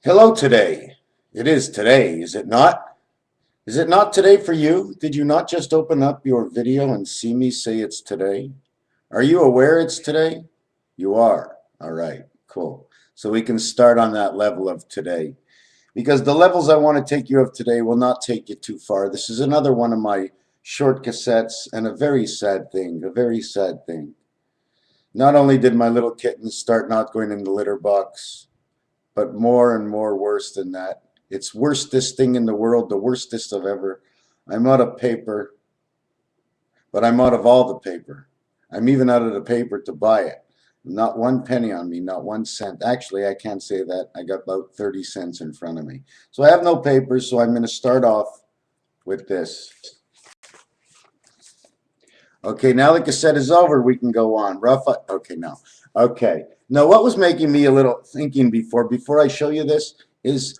Hello today. It is today, is it not? Is it not today for you? Did you not just open up your video and see me say it's today? Are you aware it's today? You are. All right, cool. So we can start on that level of today. Because the levels I want to take you of today will not take you too far. This is another one of my short cassettes, and a very sad thing, a very sad thing. Not only did my little kittens start not going in the litter box, but more and more worse than that. It's worstest thing in the world, the worstest of ever. I'm out of paper, but I'm out of all the paper. I'm even out of the paper to buy it. Not one penny on me, not 1 cent. Actually, I can't say that. I got about 30 cents in front of me. So I have no paper, so I'm going to start off with this. Okay, now the cassette is over, we can go on. Okay, now. Okay. Now, what was making me a little thinking before I show you this, is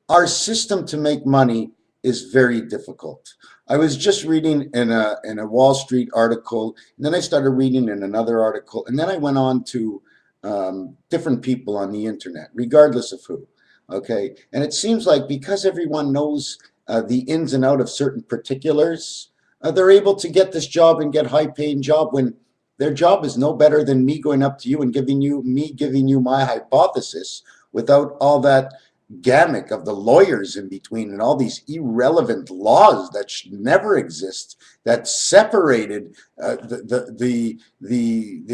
our system to make money is very difficult. I was just reading in a Wall Street article, and then I started reading in another article, and then I went on to different people on the internet, regardless of who. Okay, and it seems like because everyone knows the ins and out of certain particulars, they're able to get this job and get high-paying job when their job is no better than me going up to you and giving you my hypothesis without all that gamut of the lawyers in between and all these irrelevant laws that should never exist, that separated the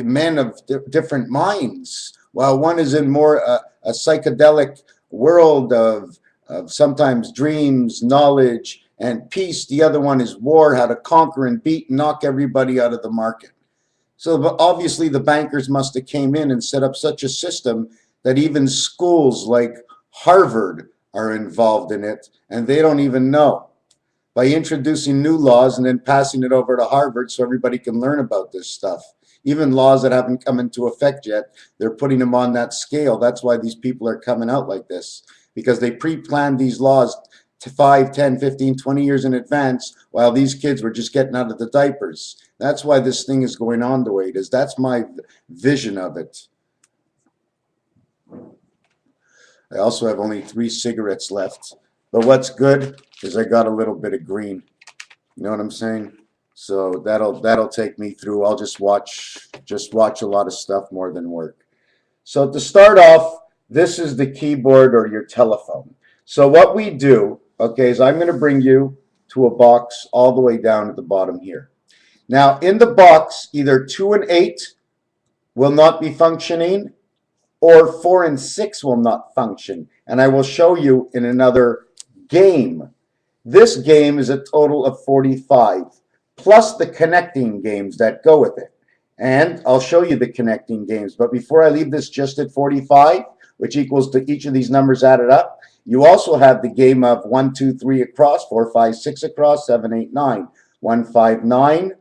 men of different minds, while one is in more a psychedelic world of sometimes dreams, knowledge, and peace. The other one is war, how to conquer and beat and knock everybody out of the market. So obviously the bankers must have came in and set up such a system that even schools like Harvard are involved in it, and they don't even know, by introducing new laws and then passing it over to Harvard so everybody can learn about this stuff. Even laws that haven't come into effect yet, they're putting them on that scale. That's why these people are coming out like this, because they pre-planned these laws to 5, 10, 15, 20 years in advance, while these kids were just getting out of the diapers. That's why this thing is going on the way it is. That's my vision of it. I also have only 3 cigarettes left. But what's good is I got a little bit of green. You know what I'm saying? So that'll take me through. I'll just watch a lot of stuff more than work. So to start off, this is the keyboard or your telephone. So what we do, okay, is I'm going to bring you to a box all the way down at the bottom here. Now, in the box, either 2 and 8 will not be functioning, or 4 and 6 will not function. And I will show you in another game. This game is a total of 45, plus the connecting games that go with it. And I'll show you the connecting games. But before I leave this just at 45, which equals to each of these numbers added up, you also have the game of 1, 2, 3 across, 4, 5, 6 across, 7, 8, 9, 1, 5, 9,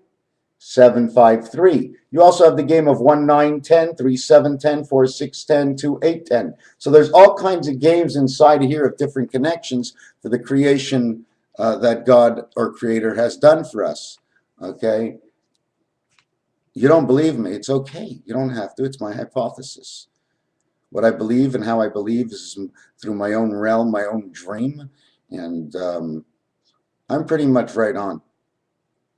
7, 5, 3. You also have the game of 1, 9, 10, 3, 7, 10, 4, 6, 10, 2, 8, 10. So there's all kinds of games inside of here of different connections for the creation that God or Creator has done for us. Okay? You don't believe me? It's okay. You don't have to. It's my hypothesis. What I believe and how I believe is through my own realm, my own dream, and I'm pretty much right on.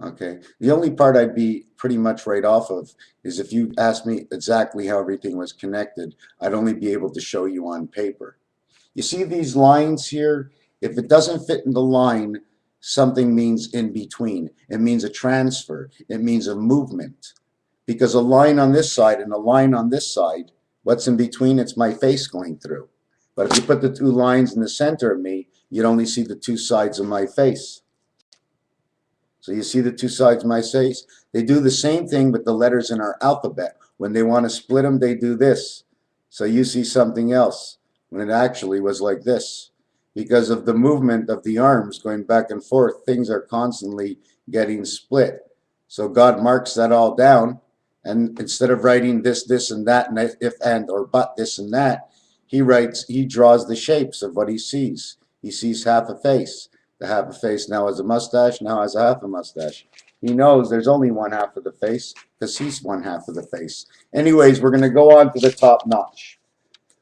Okay, the only part I'd be pretty much right off of is if you asked me exactly how everything was connected, I'd only be able to show you on paper. You see these lines here? If it doesn't fit in the line, something means in between. It means a transfer. It means a movement. Because a line on this side and a line on this side, what's in between? It's my face going through. But if you put the 2 lines in the center of me, you'd only see the 2 sides of my face. So you see the 2 sides of my face? They do the same thing with the letters in our alphabet. When they want to split them, they do this. So you see something else, when it actually was like this. Because of the movement of the arms going back and forth, things are constantly getting split. So God marks that all down, and instead of writing this, this, and that, and if, and, or but, this, and that, he draws the shapes of what he sees. He sees half a face. The half a face now has a mustache, now has a half a mustache. He knows there's only one half of the face because he's one half of the face. Anyways, we're going to go on to the top notch.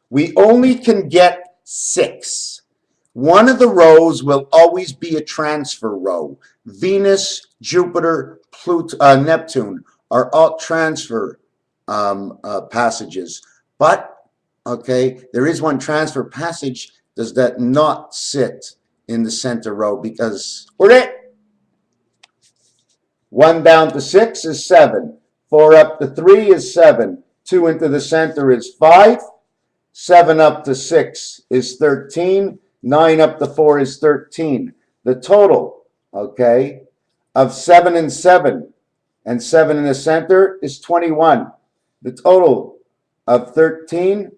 We only can get 6. One of the rows will always be a transfer row. Venus, Jupiter, Pluto, Neptune are all transfer passages. But, okay, there is one transfer passage does that not sit in the center row because, 1 down to 6 is 7. 4 up to 3 is 7. 2 into the center is 5. 7 up to 6 is 13. 9 up to 4 is 13. The total, okay, of 7 and 7 and 7 in the center is 21. The total of 13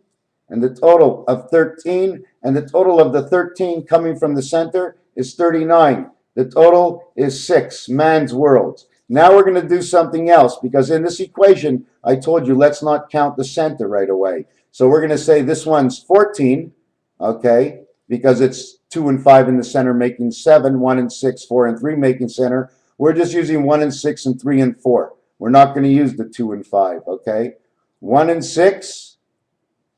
and the total of 13 and the total of the 13 coming from the center is 39. The total is 6, man's worlds. Now we're going to do something else because in this equation, I told you, let's not count the center right away. So we're going to say this one's 14, okay, because it's 2 and 5 in the center making 7, 1 and 6, 4 and 3 making center. We're just using 1 and 6 and 3 and 4. We're not going to use the 2 and 5, okay? 1 and 6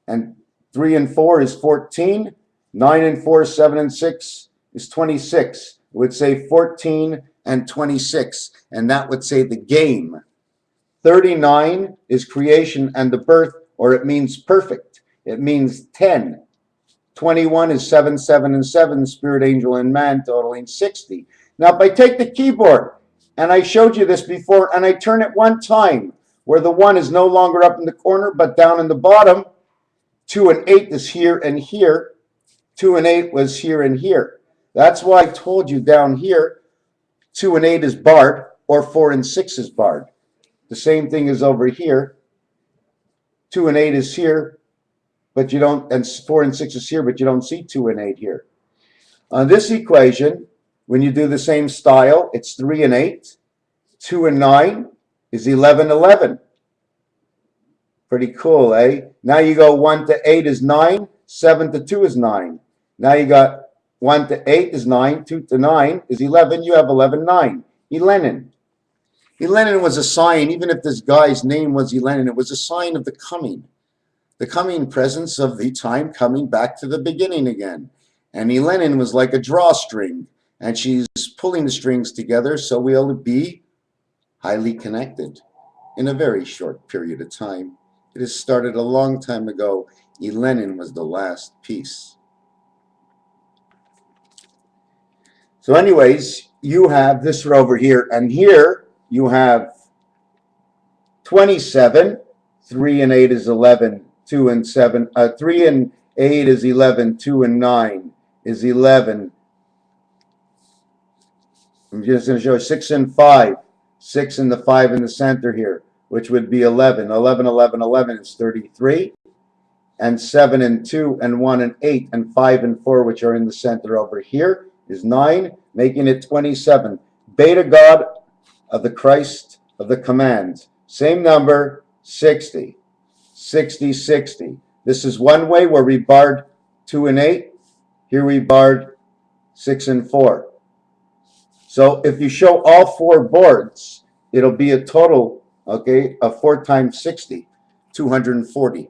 and 3 and 4 is 14. 9 and 4, 7 and 6 is 26. It would say 14 and 26, and that would say the game. 39 is creation and the birth, or it means perfect. It means 10. 21 is 7, 7, and 7, spirit, angel, and man, totaling 60. Now, if I take the keyboard, and I showed you this before, and I turn it one time, where the 1 is no longer up in the corner, but down in the bottom, 2 and 8 is here and here. 2 and 8 was here and here. That's why I told you down here, 2 and 8 is barred, or 4 and 6 is barred. The same thing is over here. 2 and 8 is here, but you don't, and 4 and 6 is here, but you don't see 2 and 8 here. On this equation, when you do the same style, it's 3 and 8. 2 and 9 is 11, 11. Pretty cool, eh? Now you go 1 to 8 is 9, 7 to 2 is 9. Now you got 1 to 8 is 9, 2 to 9 is 11. You have 11, 9. Elenin. Elenin was a sign, even if this guy's name was Elenin, it was a sign of the coming presence of the time coming back to the beginning again. And Elenin was like a drawstring, and she's pulling the strings together, so we'll be highly connected in a very short period of time. It has started a long time ago. Elenin was the last piece. So anyways, you have this over here, and here you have 27. 3 and 8 is 11. 2 and 7. 3 and 8 is 11. 2 and 9 is 11. I'm just going to show 6 and 5. 6 and the 5 in the center here, which would be 11. 11, 11, 11 is 33. And 7 and 2 and 1 and 8 and 5 and 4, which are in the center over here, is 9, making it 27. Beta God of the Christ of the command. Same number, 60. 60, 60. This is one way where we barred 2 and 8. Here we barred 6 and 4. So if you show all 4 boards, it'll be a total, okay, of 4 times 60, 240.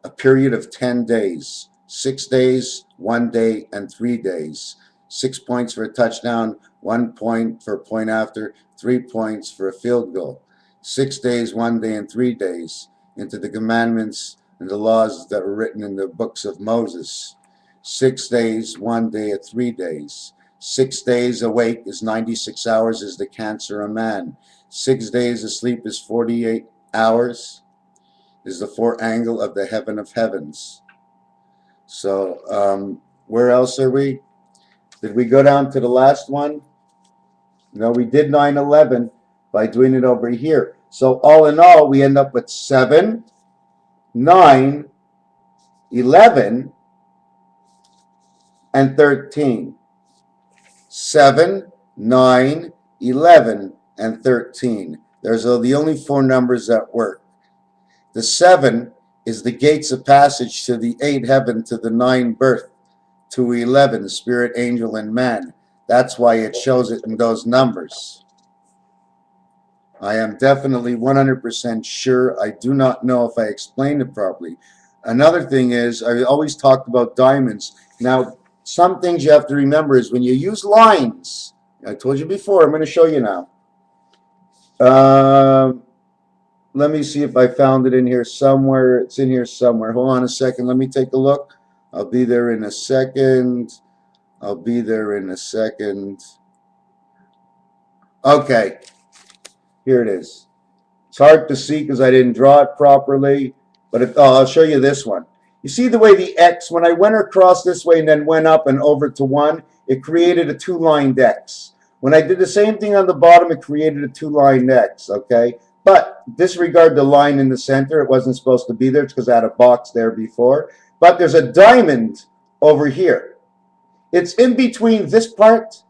A period of 10 days. 6 days, 1 day, and 3 days. 6 points for a touchdown, 1 point for a point after, 3 points for a field goal. 6 days, 1 day, and 3 days into the commandments and the laws that were written in the books of Moses. 6 days, 1 day, 3 days. 6 days awake is 96 hours is the cancer of man. 6 days asleep is 48 hours is the 4 angle of the heaven of heavens. So where else are we? Did we go down to the last one? No, we did 9/11 by doing it over here. So all in all, we end up with 7, 9, 11, and 13. 7, 9, 11, and 13. Those are the only 4 numbers that work. The 7 is the gates of passage to the 8 heaven, to the 9 birth, to 11 spirit, angel, and man. That's why it shows it in those numbers. I am definitely 100% sure. I do not know if I explained it properly, Another thing is, I always talked about diamonds. Now, some things you have to remember is when you use lines, I told you before, I'm going to show you now. Let me see if I found it in here somewhere. It's in here somewhere. Hold on a second. Let me take a look. I'll be there in a second. I'll be there in a second. Okay, here it is. It's hard to see because I didn't draw it properly, but I'll show you this one. You see the way the X, when I went across this way and then went up and over to 1, it created a two-lined X. When I did the same thing on the bottom, it created a two-lined X, okay? But disregard the line in the center. It wasn't supposed to be there because I had a box there before. But there's a diamond over here. It's in between this part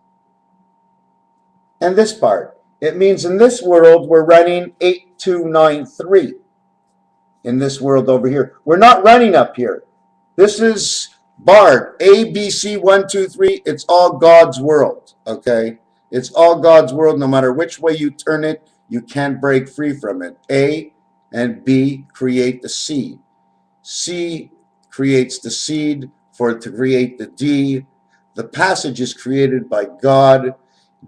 and this part. It means in this world, we're running 8293. In this world over here. We're not running up here. This is barred. A, B, C, 1, 2, 3. It's all God's world, okay? It's all God's world. No matter which way you turn it, you can't break free from it. A and B create the seed. C creates the seed for it to create the D. The passage is created by God.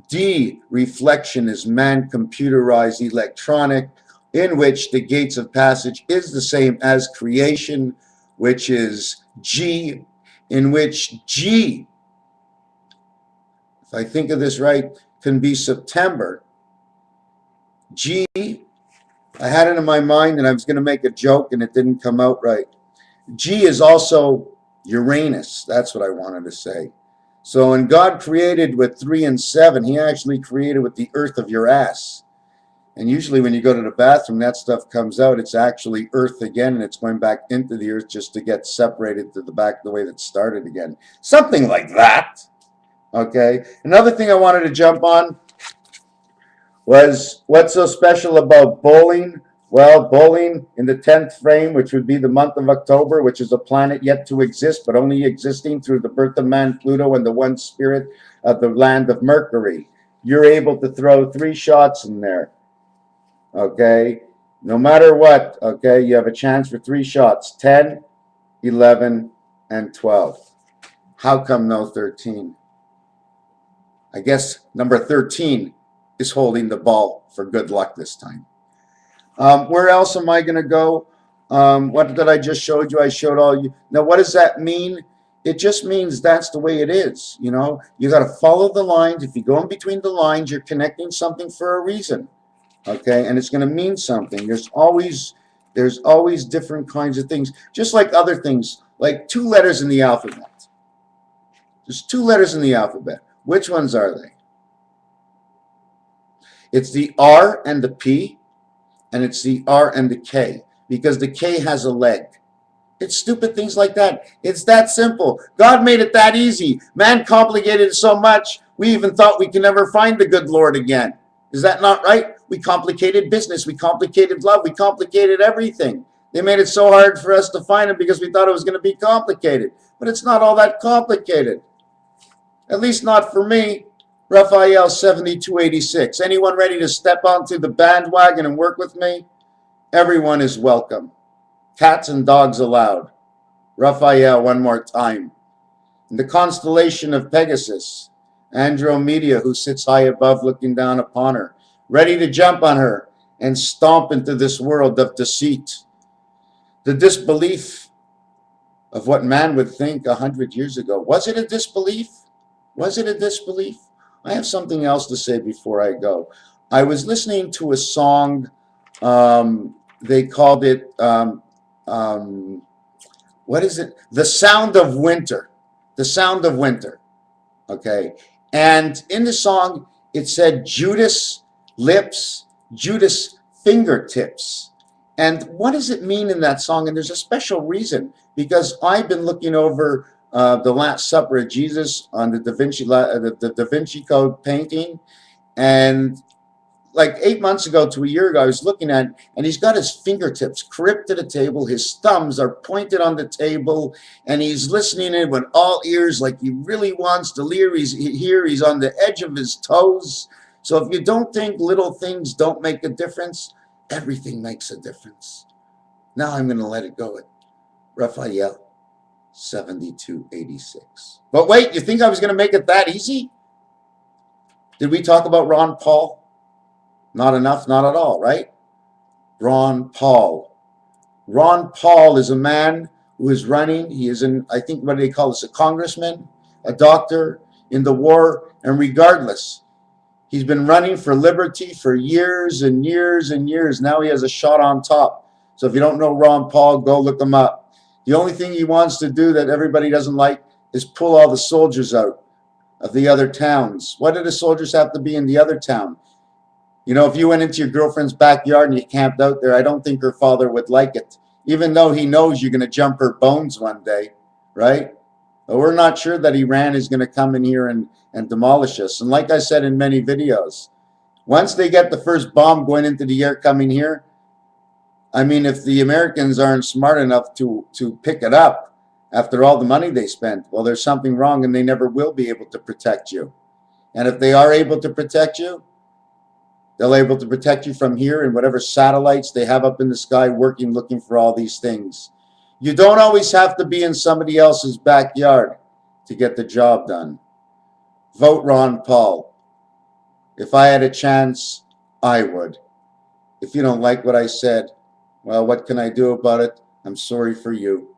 D, reflection, is man computerized electronic, in which the gates of passage is the same as creation, which is G, in which G, if I think of this right, can be September. G, I had it in my mind and I was going to make a joke and it didn't come out right. G is also Uranus. That's what I wanted to say. So when God created with 3 and 7, he actually created with the earth of your ass. And usually when you go to the bathroom, that stuff comes out. It's actually earth again, and it's going back into the earth just to get separated to the back the way that started again. Something like that. Okay. Another thing I wanted to jump on was what's so special about bowling? Well, bowling in the 10th frame, which would be the month of October, which is a planet yet to exist, but only existing through the birth of man, Pluto, and the one spirit of the land of Mercury. You're able to throw 3 shots in there. Okay, no matter what, okay, you have a chance for 3 shots, 10, 11, and 12. How come no 13? I guess number 13 is holding the ball for good luck this time. Where else am I going to go? What did I just showed you? I showed all you. Now, what does that mean? It just means that's the way it is. You know, you got to follow the lines. If you go in between the lines, you're connecting something for a reason. Okay, and it's going to mean something. There's always different kinds of things, just like other things, like 2 letters in the alphabet. There's 2 letters in the alphabet. Which ones are they? It's the R and the P, and it's the R and the K, because the K has a leg. It's stupid things like that. It's that simple. God made it that easy. Man complicated it so much, we even thought we could never find the good Lord again. Is that not right? We complicated business. We complicated love. We complicated everything. They made it so hard for us to find it because we thought it was going to be complicated. But it's not all that complicated. At least not for me. Raphael 7286. Anyone ready to step onto the bandwagon and work with me? Everyone is welcome. Cats and dogs allowed. Raphael, one more time. In the constellation of Pegasus, Andromeda, who sits high above looking down upon her, ready to jump on her and stomp into this world of deceit. The disbelief of what man would think 100 years ago. Was it a disbelief? Was it a disbelief? I have something else to say before I go. I was listening to a song, they called it, what is it? The Sound of Winter. The Sound of Winter. Okay. And in the song, it said Judas lips, Judas fingertips. And what does it mean in that song? And there's a special reason, because I've been looking over the Last Supper of Jesus on the Da Vinci Code painting, and like 8 months ago to a year ago, I was looking at it, and he's got his fingertips gripped to the table. His thumbs are pointed on the table, and he's listening in with all ears, like he really wants to hear. He's on the edge of his toes. So if you don't think little things don't make a difference, everything makes a difference. Now I'm going to let it go at Raphael, 7286. But wait, you think I was going to make it that easy? Did we talk about Ron Paul? Not enough, not at all, right? Ron Paul. Ron Paul is a man who is running. He is in, I think, what do they call this? A congressman, a doctor in the war, and regardless, he's been running for liberty for years and years and years. Now he has a shot on top. So if you don't know Ron Paul, go look him up. The only thing he wants to do that everybody doesn't like is pull all the soldiers out of the other towns. Why do the soldiers have to be in the other town? You know, if you went into your girlfriend's backyard and you camped out there, I don't think her father would like it, even though he knows you're going to jump her bones one day, right? But we're not sure that Iran is going to come in here and demolish us. And like I said in many videos, once they get the first bomb going into the air coming here, I mean, if the Americans aren't smart enough to pick it up after all the money they spent, well, there's something wrong and they never will be able to protect you. And if they are able to protect you, they're able to protect you from here and whatever satellites they have up in the sky working, looking for all these things. You don't always have to be in somebody else's backyard to get the job done. Vote Ron Paul. If I had a chance, I would. If you don't like what I said, well, what can I do about it? I'm sorry for you,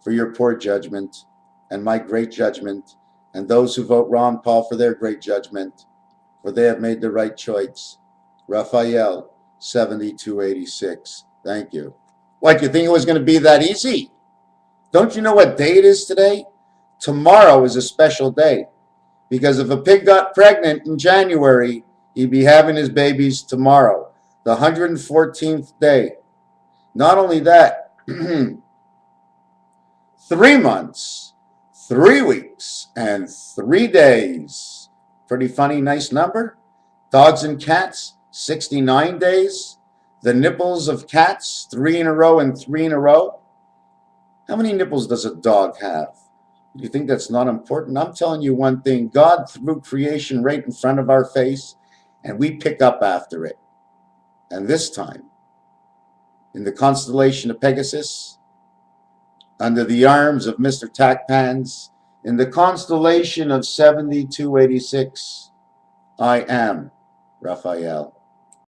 for your poor judgment, and my great judgment, and those who vote Ron Paul for their great judgment, for they have made the right choice. Raphael, 7286. Thank you. What, you think it was going to be that easy? Don't you know what day it is today? Tomorrow is a special day. Because if a pig got pregnant in January, he'd be having his babies tomorrow, the 114th day. Not only that, 3 months, 3 weeks, and 3 days. Pretty funny, nice number. Dogs and cats, 69 days. The nipples of cats, 3 in a row and 3 in a row. How many nipples does a dog have? Do you think that's not important? I'm telling you one thing. God threw creation right in front of our face, and we pick up after it. And this time, in the constellation of Pegasus, under the arms of MrTacpans, in the constellation of 7286, I am Raphael.